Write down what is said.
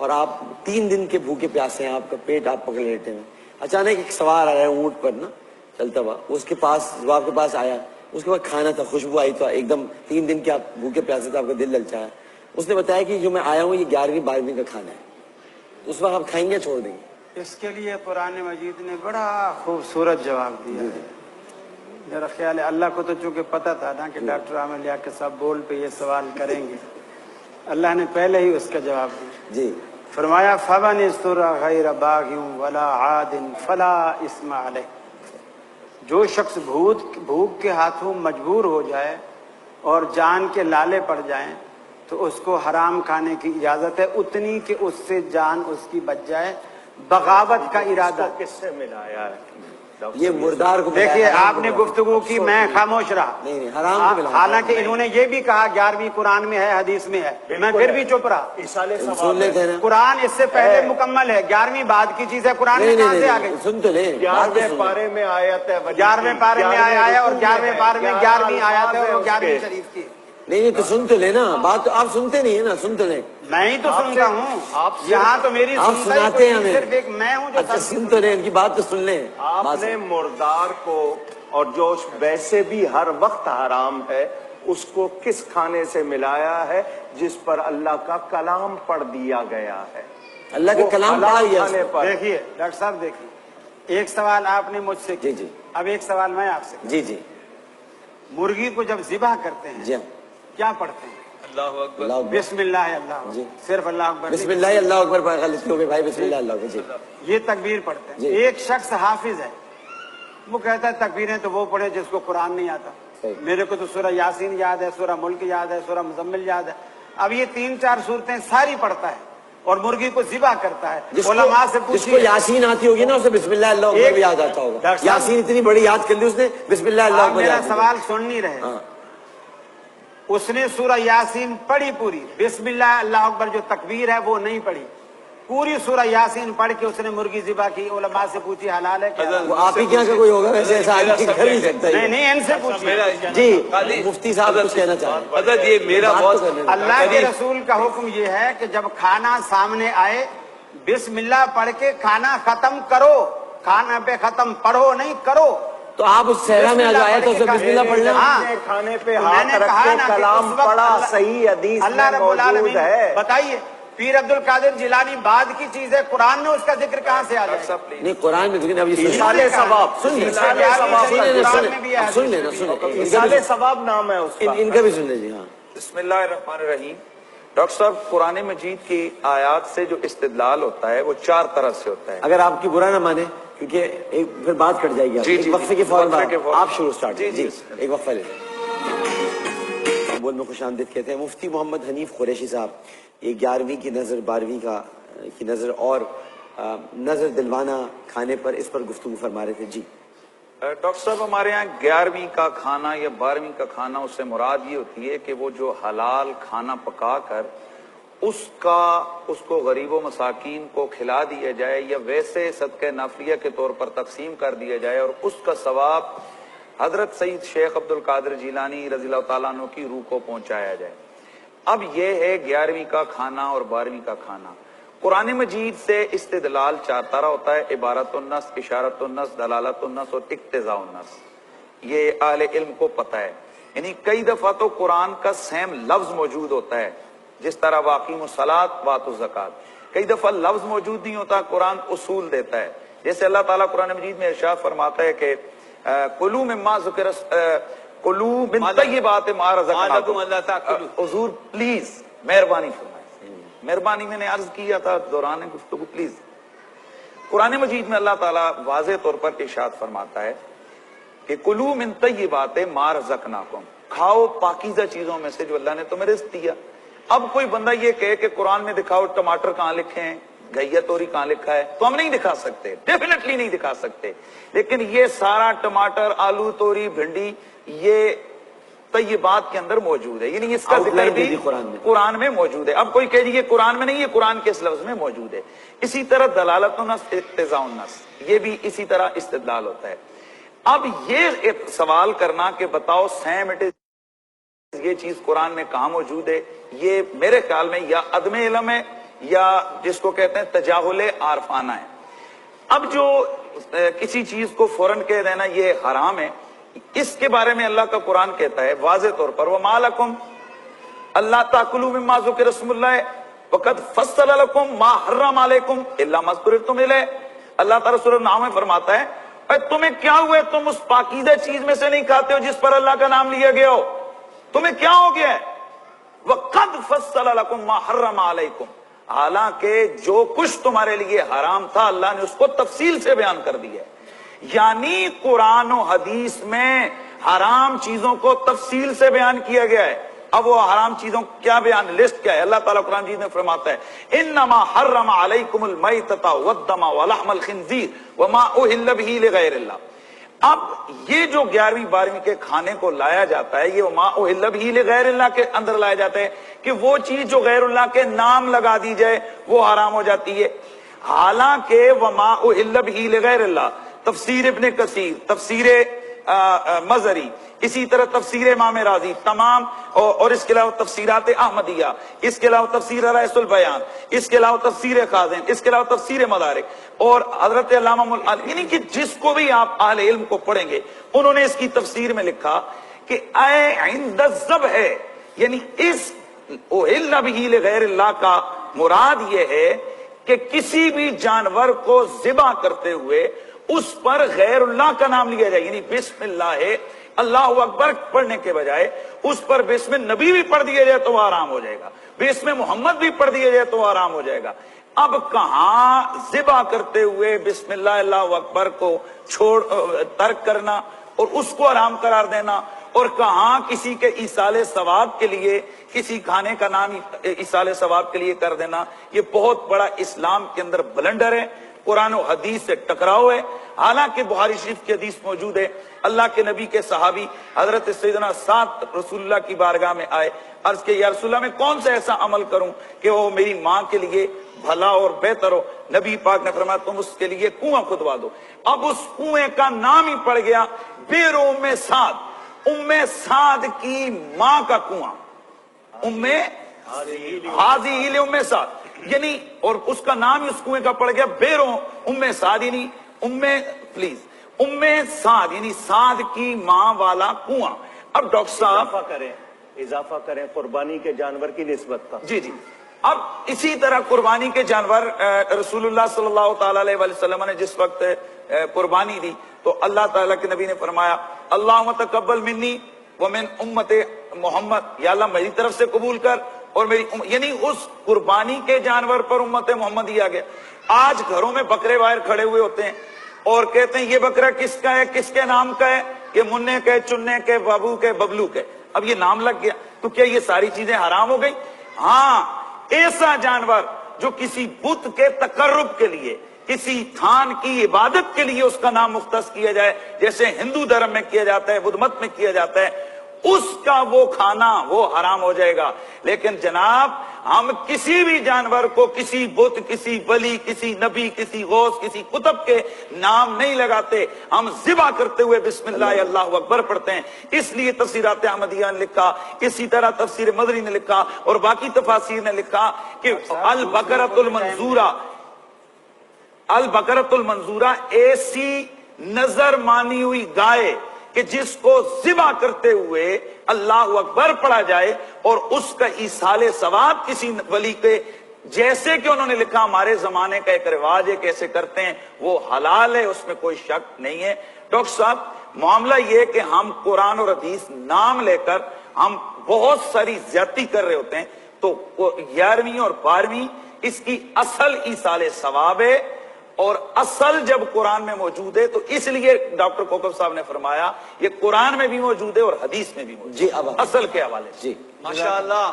اور آپ 3 دن کے بھوکے پیاسے ہیں, آپ کا پیٹ آپ پکڑ لیتے ہیں. اچانک ایک سوار آیا اونٹ پر نا چلتا ہوا, اس کے پاس آپ کے پاس آیا, اس کے بعد کھانا تھا, خوشبو آئی تو ایک دم 3 دن کے آپ بھوکے پیاسے تھے, آپ کا دل للچایا. اس نے بتایا کہ جو میں آیا ہوں یہ 11ویں 12ویں کا کھانا ہے, اس وقت آپ کھائیں گے چھوڑ دیں گے؟ اس کے لیے قرآن مجید نے بڑا خوبصورت جواب دیا ہے. میرا خیال ہے اللہ کو تو چونکہ پتہ تھا نا کہ ڈاکٹر عامر لیاقت صاحب بول پہ یہ سوال کریں گے, اللہ نے پہلے ہی اس کا جواب دیا. جی فرمایا فَمَنِ اضْطُرَّ غَيْرَ بَاغٍ وَلَا عَادٍ فَلَا إِثْمَ عَلَيْهِ. جو شخص بھوک کے ہاتھوں مجبور ہو جائے اور جان کے لالے پڑ جائیں تو اس کو حرام کھانے کی اجازت ہے, اتنی کہ اس سے جان اس کی بچ جائے. بغاوت کا ارادہ کس سے ملایا ہے؟ یہ مردار کو دیکھیے آپ نے گفتگو کی, میں خاموش رہا. نہیں حرام کو ملایا. حالانکہ انہوں نے یہ بھی کہا 11ویں قرآن میں ہے, حدیث میں ہے, میں پھر بھی چپ رہا. سن لیتے ہیں نا, قرآن اس سے پہلے مکمل ہے, 11ویں بعد کی چیز ہے, قرآن میں کہاں سے آ گئی؟ سن تو لیں, 11ویں پارے میں آیت ہے, 11ویں پارے میں آیا ہے اور 11ویں پارے میں 11ویں آیت ہے اور 11ویں شریف کی. نہیں تو سن تو لینا, بات تو آپ سنتے نہیں ہے نا, سن تو لیں. میں ہی تو سنتا ہوں, یہاں تو میری آپ سناتے ہیں ہمیں. صرف ایک میں ہوں جو اچھا سن تو لیں, ان کی بات تو سن لیں. آپ نے مردار کو, اور جو ویسے بھی ہر وقت حرام ہے, اس کو کس کھانے سے ملایا ہے جس پر اللہ کا کلام پڑھ دیا گیا ہے؟ اللہ کا کلام پڑھا گیا. دیکھیے ڈاکٹر صاحب, دیکھیے ایک سوال آپ نے مجھ سے جی جی, اب ایک سوال میں آپ سے. جی جی, مرغی کو جب ذبح کرتے ہیں جی کیا پڑھتے ہیں؟ اللہ اکبر, بسم اللہ اللہ, جی صرف اللہ اکبر, بسم اللہ اللہ اکبر پر غلطی ہو گئی بھائی, بسم اللہ اللہ اکبر. جی یہ تکبیر پڑھتے ہیں. جی. ایک شخص حافظ ہے, وہ کہتا ہے تکبیریں تو وہ پڑھے جس کو قرآن نہیں آتا. میرے کو تو سورہ یاسین یاد ہے, سورہ ملک یاد ہے, سورہ مزمل یاد ہے. اب یہ 3-4 صورتیں ساری پڑھتا ہے اور مرغی کو ذبح کرتا ہے. علماء سے جس کو یاسین آتی ہوگی نا اسے بسم اللہ اللہ اکبر بھی یاد آتا ہوگا. یاسین اتنی بڑی یاد کر لی اس نے, بسم اللہ اللہ اکبر. میرا سوال سن نہیں رہے, اس نے سورہ یاسین پڑھی پوری, بسم اللہ اللہ اکبر جو تکبیر ہے وہ نہیں پڑھی. پوری سورہ یاسین پڑھ کے اس نے مرغی ذبح کی. علماء سے پوچھی حلال ہے کیا؟ وہ آپ ہی کیا کوئی ہوگا ویسے, ایسا آدمی کر نہیں سکتا. نہیں ان سے پوچھیے. جی مفتی صاحب کچھ کہنا چاہتے ہیں. حضرت یہ میرا بہت, اللہ کے رسول کا حکم یہ ہے کہ جب کھانا سامنے آئے بسم اللہ پڑھ کے کھانا ختم کرو. کھانا پہ ختم پڑھو نہیں کرو. تو آپ اس صحرا میں آیا تو اسے بسم اللہ پڑھنا. کھانے پہ ہاتھ رکھ کے کلام پڑھا, صحیح حدیث اللہ میں رب العالمین موجود ہے. بتائیے پیر عبد القادر جیلانی بعد کی چیز ہے, قرآن میں اس کا ذکر کہاں سے آ جائے؟ نہیں قرآن میں لیکن ابھی ایصال ثواب, سن لینا, ایصال ثواب نام ہے اس کا, ان کا بھی سن لیجیے. ہاں بسم اللہ الرحمن الرحیم. ڈاکٹر صاحب قرآن مجید کی آیات سے جو استدلال ہوتا ہے وہ 4 طرح سے ہوتا ہے. اگر آپ کی برا نہ مانے کیونکہ پھر بات کٹ جائے گی. ایک وقفے کے فوراً آپ شروع اسٹارٹ. جی ایک وقفہ لے لیں. بول میں خوش آمدید کہتے ہیں مفتی محمد حنیف قریشی صاحب. یہ 11ویں کی نظر 12ویں کی نظر اور نظر دلوانہ کھانے پر, اس پر گفتگو فرما رہے تھے. جی ڈاکٹر صاحب ہمارے یہاں 11ویں کا کھانا یا 12ویں کا کھانا, اس سے مراد یہ ہوتی ہے کہ وہ جو حلال کھانا پکا کر اس کو غریب و مساکین کو کھلا دیا جائے یا ویسے صدقہ نافلیہ کے طور پر تقسیم کر دیا جائے اور اس کا ثواب حضرت سید شیخ عبد القادر جیلانی رضی اللہ تعالیٰ عنہ کی روح کو پہنچایا جائے. اب یہ ہے 11ویں کا کھانا اور 12ویں کا کھانا. قرآن مجید سے استدلال 4 طرح ہوتا ہے, عبارت النص, اشارت النص, دلالت النص اور اقتضاء النص. یہ اہل علم کو پتہ ہے. یعنی کئی دفعہ تو قرآن کا سیم لفظ موجود ہوتا ہے, جس طرح واقیم الصلاۃ وآتوا الزکوٰۃ. کئی دفعہ لفظ موجود نہیں ہوتا, قرآن اصول دیتا ہے. جیسے اللہ تعالیٰ قرآن مجید میں ارشاد فرماتا ہے کہ کلوا مما ذکر کلوا من طیبات ما رزقناکم. حضور پلیز مہربانی فرمائیں, مہربانی میں نے عرض کیا تھا دوران گفتگو, پلیز. قرآن مجید میں اللہ تعالیٰ واضح طور پر ارشاد فرماتا ہے کہ کلوا من طیبات ما رزقناکم, کھاؤ پاکیزہ چیزوں میں سے جو اللہ نے تمہیں رزق دیا. اب کوئی بندہ یہ کہے کہ قرآن میں دکھاؤ ٹماٹر کہاں لکھے ہیں, گھیا توری کہاں لکھا ہے, تو ہم نہیں دکھا سکتے, ڈیفینیٹلی نہیں دکھا سکتے. لیکن یہ سارا ٹماٹر, آلو, توری, بھنڈی یہ طیبات کے اندر موجود ہے, یعنی اس کا ذکر بھی قرآن میں موجود ہے. اب کوئی کہے یہ قرآن میں نہیں, یہ قرآن کے اس لفظ میں موجود ہے. اسی طرح دلالت النص, اقتضاء النص, یہ بھی اسی طرح استدلال ہوتا ہے. اب یہ ایک سوال کرنا کہ بتاؤ سیم اٹ از, یہ چیز قرآن میں کہاں موجود ہے, یہ میرے خیال میں یا عدم علم ہے یا جس کو کہتے ہیں تجاہل عارفانہ ہے. اب جو کسی چیز کو فوراً کہہ دینا یہ حرام ہے، اس کے بارے میں اللہ کا قرآن کہتا ہے واضح طور پر وَمَا لَكُمْ أَلَّا تَأْكُلُوا مِمَّا ذُكِرَ اسْمُ اللَّهِ وَقَدْ فَصَّلَ لَكُمْ مَا حَرَّمَ عَلَيْكُمْ إِلَّا مَا اضْطُرِرْتُمْ إِلَيْهِ. اللہ تعالیٰ سورۃ النعام میں فرماتا ہے اے تمہیں کیا ہوا ہے، تم اس پاکیزہ چیز میں سے نہیں کھاتے ہو جس پر اللہ کا نام لیا گیا ہو، تمہیں کیا ہو گیا ہے؟ وَقَدْ فَصَّلَ لَكُمْ مَا حَرَّمَ عَلَيْكُمْ، حالانکہ جو کچھ تمہارے لیے حرام تھا اللہ نے اس کو تفصیل سے بیان کر دیا ہے. یعنی قرآن و حدیث میں حرام چیزوں کو تفصیل سے بیان کیا گیا ہے. اب وہ حرام چیزوں کیا بیان، لسٹ کیا ہے؟ اللہ تعالیٰ قرآن جی میں فرماتا ہے انما حرم علیکم المیتۃ والدم ولحم الخنزیر وما اہل بہ لغیر اللہ. اب یہ جو 11ویں 12ویں کے کھانے کو لایا جاتا ہے یہ وما اہل بہ لغیر اللہ کے اندر لایا جاتا ہے کہ وہ چیز جو غیر اللہ کے نام لگا دی جائے وہ حرام ہو جاتی ہے. حالانکہ وما اہل بہ لغیر اللہ تفسیر ابن کثیر، تفسیر مزری، اسی طرح تفسیر امام راضی تمام، اور اس کے علاوہ تفسیرات احمدیہ، اس کے علاوہ تفسیر رائس البیان، اس کے علاوہ تفسیر خازن، اس کے علاوہ تفسیر مدارک، اور حضرت علامہ یعنی کہ جس کو بھی آپ اہل علم کو پڑھیں گے انہوں نے اس کی تفسیر میں لکھا کہ اے عند الذبح ہے، یعنی اس اہل بہ لغیر اللہ کا مراد یہ ہے کہ کسی بھی جانور کو ذبح کرتے ہوئے اس پر غیر اللہ کا نام لیا جائے، یعنی بسم اللہ ہے اللہ اکبر پڑھنے کے بجائے اس پر بسم نبی بھی پڑھ دیا جائے تو وہ حرام ہو جائے گا، بسم محمد بھی پڑھ دیا جائے تو وہ حرام ہو جائے گا. اب کہاں ذبح کرتے ہوئے بسم اللہ اللہ اکبر کو ترک کرنا اور اس کو حرام قرار دینا، اور کہاں کسی کے ایصال ثواب کے لیے کسی کھانے کا نام ایصال ثواب کے لیے کر دینا. یہ بہت بڑا اسلام کے اندر بلنڈر ہے، قرآن و حدیث سے ٹکراؤ ہے. حالانکہ بخاری شریف کی حدیث موجود ہے، اللہ کے نبی کے صحابی حضرت سیدنا سعد رسول اللہ کی بارگاہ میں آئے، عرض کہ یا رسول اللہ میں کون سا ایسا عمل کروں کہ وہ میری ماں کے لیے بھلا اور بہتر ہو؟ نبی پاک نے فرمایا تم اس کے لیے کنواں کھدوا دو. اب اس کنویں کا نام ہی پڑ گیا بئر ام سعد، ام سعد کی ماں کا کنواں، ام حاضی ام سعد، یعنی اور اس کا نام ہی اس کنویں کا پڑ گیا بئر ام سعد، یعنی ام سعد یعنی سعد کی ماں والا کنواں. اب ڈاکٹر صاحب اضافہ کریں قربانی کے جانور کی نسبت کا. جی. اب اسی طرح قربانی کے جانور رسول اللہ صلی اللہ تعالی علیہ وسلم نے جس وقت قربانی دی تو اللہ تعالیٰ کے نبی نے فرمایا اللہم تقبل منی ومن امت محمد، یا اللہ میری طرف سے قبول کر اور میری یعنی اس قربانی کے جانور پر امت محمد ہی آ گیا. آج گھروں میں بکرے باہر کھڑے ہوئے ہوتے ہیں اور کہتے ہیں یہ بکرا کس کا ہے، کس کے نام کا ہے، یہ مننے کے، چننے کے، بابو کے، ببلو کے. اب یہ نام لگ گیا تو کیا یہ ساری چیزیں حرام ہو گئی؟ ہاں، ایسا جانور جو کسی بت کے تقرب کے لیے، کسی تھان کی عبادت کے لیے اس کا نام مختص کیا جائے، جیسے ہندو دھرم میں کیا جاتا ہے، بدھ مت میں کیا جاتا ہے، اس کا وہ کھانا وہ حرام ہو جائے گا. لیکن جناب ہم کسی بھی جانور کو کسی بت، کسی ولی، کسی نبی، کسی غوث، کسی قطب کے نام نہیں لگاتے، ہم ذبح کرتے ہوئے بسم اللہ اللہ اکبر پڑھتے ہیں. اس لیے تفسیرات احمدیہ نے لکھا، اسی طرح تفسیر مدری نے لکھا اور باقی تفاسیر نے لکھا کہ البقرۃ المنظورہ، البقرۃ المنظورہ ایسی نظر مانی ہوئی گائے کہ جس کو ذبح کرتے ہوئے اللہ اکبر پڑھا جائے اور اس کا ایصال ثواب کسی ولی کے، جیسے کہ انہوں نے لکھا ہمارے زمانے کا ایک رواج ہے کیسے کرتے ہیں، وہ حلال ہے، اس میں کوئی شک نہیں ہے. ڈاکٹر صاحب معاملہ یہ کہ ہم قرآن اور حدیث نام لے کر ہم بہت ساری زیادتی کر رہے ہوتے ہیں. تو 11ویں اور 12ویں اس کی اصل ایصال ثواب ہے، اور اصل جب قرآن میں موجود ہے تو اس لیے ڈاکٹر کوکب صاحب نے فرمایا یہ قرآن میں بھی موجود ہے اور حدیث میں بھی موجود ہے. جی اب اصل کے حوالے سے. جی ماشاءاللہ.